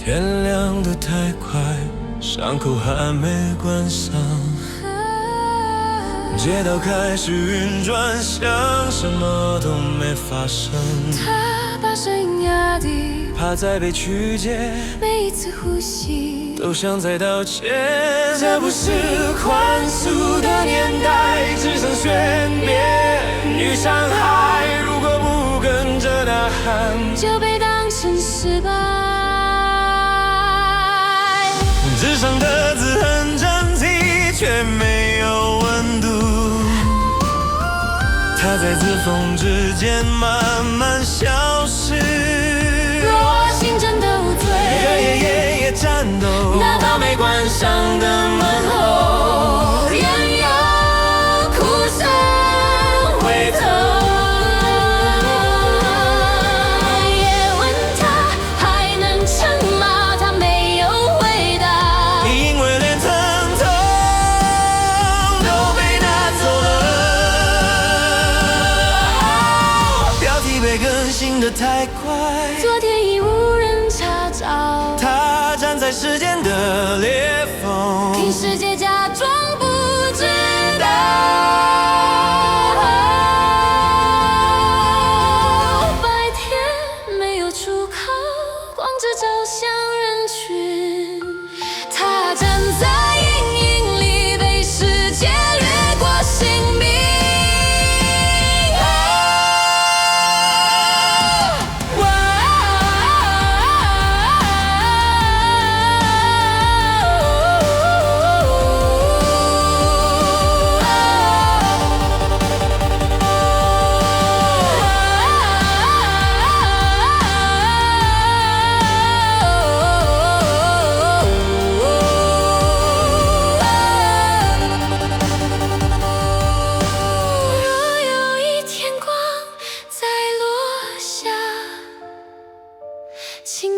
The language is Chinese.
天亮得太快，伤口还没关上，街道开始运转，像什么都没发生。他把声音压低，怕再被曲解，每一次呼吸都像在道歉。这不是宽恕的年代，只剩悬念与伤害。如果不跟着呐喊，就被当成失败。纸上的字很整齐，却没有温度。它在字缝之间慢慢消失。若我心真的无罪，也战斗，哪怕没关上的门后，仍有哭声回头。也问他还能撑吗？他没有回答，因为连疼痛都被拿走了。标题被更新得太快，昨天已无人查找，他站在时间的裂缝，听世界假装不知道。白天没有出口，光只照向人群。他站在阴影里，被世界掠过性命。请